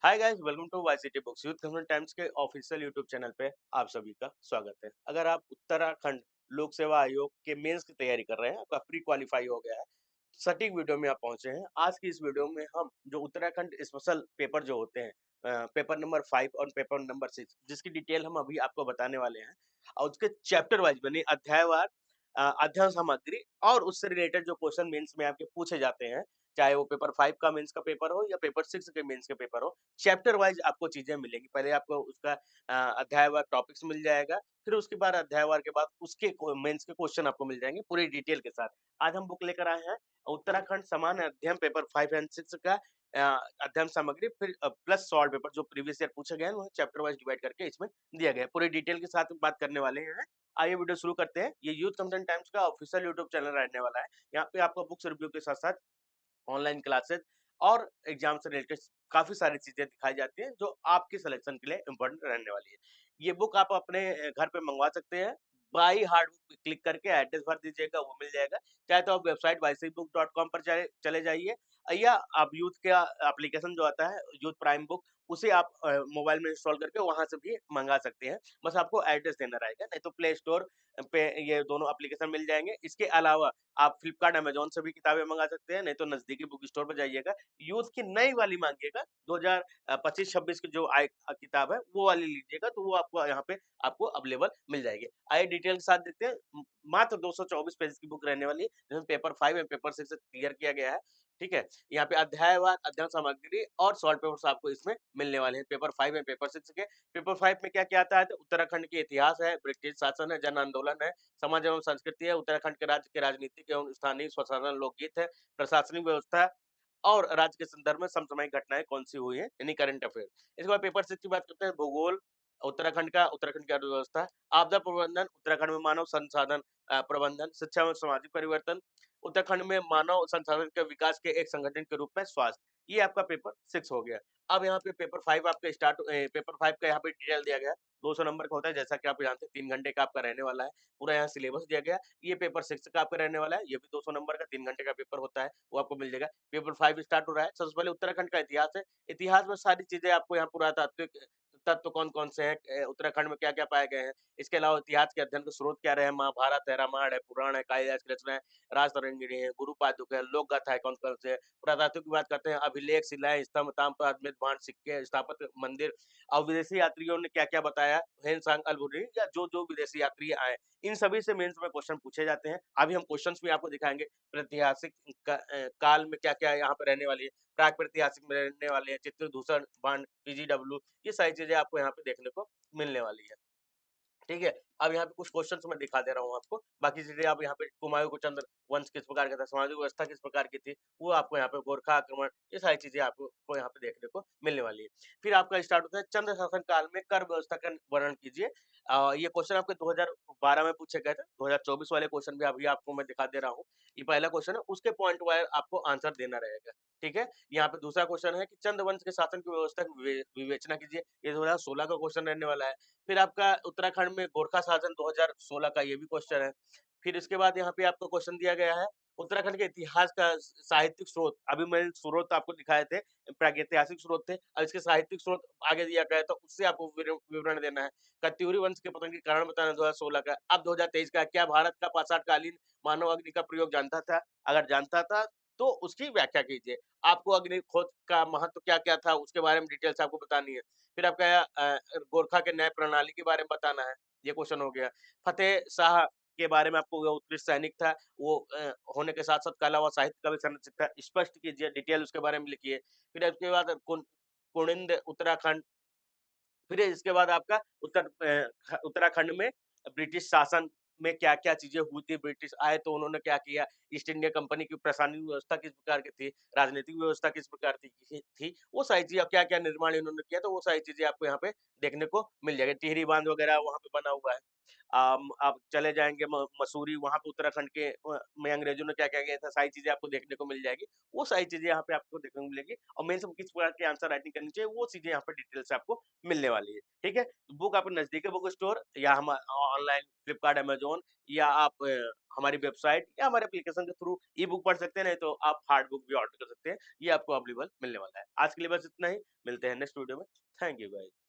Hi guys, welcome to Y city books. Youth community times के official YouTube channel पे आप सभी का स्वागत है। अगर आप उत्तराखंड लोक सेवा आयोग के मेंस की तैयारी कर रहे हैं, आपका प्री क्वालिफाई हो गया है, सटीक वीडियो में आप पहुंचे हैं। आज की इस वीडियो में हम जो उत्तराखंड स्पेशल पेपर जो होते हैं, पेपर नंबर 5 और पेपर नंबर 6, जिसकी डिटेल हम अभी आपको बताने वाले हैं, और उसके चैप्टर वाइज बनी अध्यायवार अध्ययन सामग्री और उससे रिलेटेड जो क्वेश्चन मेंस में आपके पूछे जाते हैं, चाहे वो पेपर 5 का मेंस का पेपर हो या पेपर 6 के मेंस का पेपर हो, चैप्टर वाइज आपको चीजें मिलेंगी। पहले आपको उसका अध्यायवार टॉपिक्स मिल जाएगा, फिर उसके बाद अध्यायवार के बाद उसके मेंस के क्वेश्चन आपको मिल जाएंगे पूरी डिटेल के साथ। आज हम बुक लेकर आए हैं उत्तराखंड सामान्य अध्ययन पेपर 5 एंड 6 का अध्ययन सामग्री, फिर प्लस सॉल्व पेपर जो प्रीवियस ईयर पूछे गए हैं, वो चैप्टर वाइज डिवाइड करके इसमें दिया गया है। पूरी डिटेल के साथ बात करने वाले हैं। आइए वीडियो शुरू करते हैं। ये यूथ कंटेंट टाइम्स का ऑफिशियल यूट्यूब चैनल रहने वाला है। यहाँ पे आपको बुक्स रिव्यू के साथ साथ ऑनलाइन क्लासेस और एग्जाम से रिलेटेड काफ़ी सारी चीज़ें दिखाई जाती हैं, जो आपके सिलेक्शन के लिए इम्पोर्टेंट रहने वाली है। ये बुक आप अपने घर पे मँगवा सकते हैं। बाय हार्ड बुक पे क्लिक करके एड्रेस भर दीजिएगा, वो मिल जाएगा। चाहे तो आप वेबसाइट ycbook.com पर चले जाइए, या आप यूथ का एप्लीकेशन जो आता है, यूथ प्राइम बुक, उसे आप मोबाइल में इंस्टॉल करके वहाँ से भी मँगा सकते हैं। बस आपको एड्रेस देना रहेगा, नहीं तो प्ले स्टोर पे ये दोनों एप्लीकेशन मिल जाएँगे। इसके अलावा आप फ्लिपकार्ट, अमेज़न से भी किताबें मँगा सकते हैं, नहीं तो नज़दीकी बुक स्टोर पे जाइएगा। यूथ की नई वाली माँगिएगा, 2025-26 की जो किताब है, वो वाली लीजिएगा, तो वो आपको यहाँ पे आपको अवेलेबल मिल जाएगी। आइए डिटेल के साथ देखते हैं। मात्र 224 पेज की बुक रहने वाली है, जिसमें पेपर 5 एंड पेपर 6 क्लियर किया गया है, ठीक है? यहाँ पे अध्यायवार अध्ययन सामग्री और शॉर्ट पेपर्स आपको इसमें मिलने वाले हैं, पेपर 5 एंड पेपर 6 के। पेपर 5 में क्या-क्या आता है? तो उत्तराखंड के इतिहास है, ब्रिटिश शासन है, जन आंदोलन है, समाज एवं संस्कृति है, उत्तराखंड के राज्य के राजनीतिक एवं स्थानीय स्वशासन लोकगीत है, प्रशासनिक व्यवस्था और राज्य के संदर्भ में समसामयिक घटनाएँ कौन-सी हुई हैं, यानी करंट अफेयर। इसके बाद पेपर 6 की बात करते हैं, भूगोल, उत्तराखंड की अर्थव्यवस्था, आपदा प्रबंधन, उत्तराखंड में मानव संसाधन प्रबंधन, शिक्षा एवं सामाजिक परिवर्तन, उत्तराखंड में मानव संसाधन के विकास के एक संगठन के रूप में स्वास्थ्य। ये आपका पेपर 6 हो गया। अब यहाँ पे पेपर 5 आपका पेपर 5 का यहाँ पे डिटेल दिया गया है। 200 नंबर का होता है, जैसा कि आप जानते हैं, 3 घंटे का आपका रहने वाला है। पूरा यहाँ सिलेबस दिया गया है। ये पेपर 6 का आपका रहने वाला है, ये भी 200 नंबर का 3 घंटे का पेपर होता है, वो आपको मिल जाएगा। पेपर 5 स्टार्ट हो रहा है। सबसे पहले उत्तराखंड का इतिहास है। इतिहास में सारी चीज़ें आपको यहाँ पुरातात्विक तत्व कौन-कौन से हैं, उत्तराखंड में क्या-क्या पाए गए हैं। इसके अलावा इतिहास के अध्ययन के स्रोत क्या रहे हैं, महाभारत है, रामायण है, पुराण है, कालिदास की रचना है, राज तरंगिणी है, गुरु पादुक है, लोक गाथा है, कौन-कौन से है। पुरातात्विक की बात करते हैं, अभिलेख, शिलाएँ, स्तंभ, ताम्र, अजमेर, बाण, सिक्के, स्थापत्य, मंदिर और विदेशी यात्रियों ने क्या-क्या बताया, हेन-सांग, अल्बुर्री, या जो-जो विदेशी यात्री आए, इन सभी से मेंस में क्वेश्चन पूछे जाते हैं। अभी हम क्वेश्चन्स भी आपको दिखाएँगे। प्रागैतिहासिक काल में क्या-क्या यहाँ पे रहने वाली है, प्राक-प्रागैतिहासिक में रहने वाले हैं, चित्रदूषण, बाण, पीजीडब्ल्यू, ये सारी चीज़ें आपको यहाँ पे देखने को मिलने वाली है। ठीक है? अब यहाँ पे कुछ क्वेश्चन्स मैं दिखा दे रहा हूँ आपको, बाकी चीज़ें आप यहाँ पे कुमाऊँ चंद्र वंश किस प्रकार का था, सामाजिक व्यवस्था किस प्रकार की थी, वो आपको यहाँ पे गोरखा आक्रमण, ये सारी चीज़ें आपको यहाँ पे देखने को मिलने वाली है। फिर आपका स्टार्ट होता है चंद्र शासन काल में कर व्यवस्था का वर्णन कीजिए। ये क्वेश्चन आपके 2012 में पूछे गए थे, 2024 वाले क्वेश्चन भी अभी आपको मैं दिखा दे रहा हूँ। ये पहला क्वेश्चन है, उसके पॉइंट वाइज़ आपको आंसर देना रहेगा, ठीक है? यहाँ पे दूसरा क्वेश्चन है कि चंद वंश के शासन की व्यवस्था की विवेचना कीजिए, ये 2016 का क्वेश्चन रहने वाला है। फिर आपका उत्तराखंड में गोरखा शासन 2016 का, ये भी क्वेश्चन है। फिर इसके बाद यहाँ पे आपको क्वेश्चन दिया गया है, उत्तराखंड के इतिहास का साहित्यिक स्रोत, अभी मैंने स्रोत आपको दिखाए थे, प्रागैतिहासिक स्रोत थे, अब इसके साहित्यिक स्रोत आगे दिया गया है, तो उससे आपको विवरण देना है। कत्यूरी वंश के पतन के कारण बताना 2016 का। अब 2023 का, क्या भारत का पाषाणकालीन मानव अग्नि का प्रयोग जानता था? अगर जानता था, तो उसकी व्याख्या कीजिए। आपको अग्निहोत्र का महत्व क्या-क्या था, उसके बारे में डिटेल से आपको बतानी है। फिर आपका गोरखा के न्याय प्रणाली के बारे में बताना है, ये क्वेश्चन हो गया। फतेह शाह के बारे में, आपको वो उत्कृष्ट सैनिक था, वो होने के साथ-साथ कला व साहित्य का भी संरक्षक था, स्पष्ट कीजिए, डिटेल उसके बारे में लिखिए। फिर उसके बाद कुनिंद उत्तराखंड, फिर इसके बाद आपका उत्तराखंड में ब्रिटिश शासन में क्या-क्या चीज़ें हुई थी, ब्रिटिश आए तो उन्होंने क्या किया, ईस्ट इंडिया कंपनी की प्रशासनिक व्यवस्था किस प्रकार की थी, राजनीतिक व्यवस्था किस प्रकार थी, वो सारी चीज़ें, क्या-क्या निर्माण इन्होंने किया, तो वो सारी चीज़ें आपको यहाँ पे देखने को मिल जाएगी। टिहरी बाँध वगैरह वहाँ पे बना हुआ है। आप चले जाएँगे म मसूरी, वहाँ पे उत्तराखंड के में अंग्रेज़ों ने क्या-क्या किया था, सारी चीज़ें आपको देखने को मिल जाएगी। वो सारी चीज़ें यहाँ पे आपको देखने को मिलेगी और मेन सब किस प्रकार की आंसर राइटिंग करनी चाहिए, वो चीज़ें यहाँ पे डिटेल से आपको मिलने वाली है, ठीक है? बुक आप नज़दीकी बुक स्टोर या हम ऑनलाइन फ्लिपकार्ट, अमेज़न या आप हमारी वेबसाइट या हमारे एप्लीकेशन के थ्रू ई-बुक पढ़ सकते हैं, नहीं तो आप हार्ड बुक भी ऑर्डर कर सकते हैं। ये आपको अवेलेबल मिलने वाला है। आज के लिए बस इतना ही, मिलते हैं नेक्स्ट वीडियो में। Thank you guys.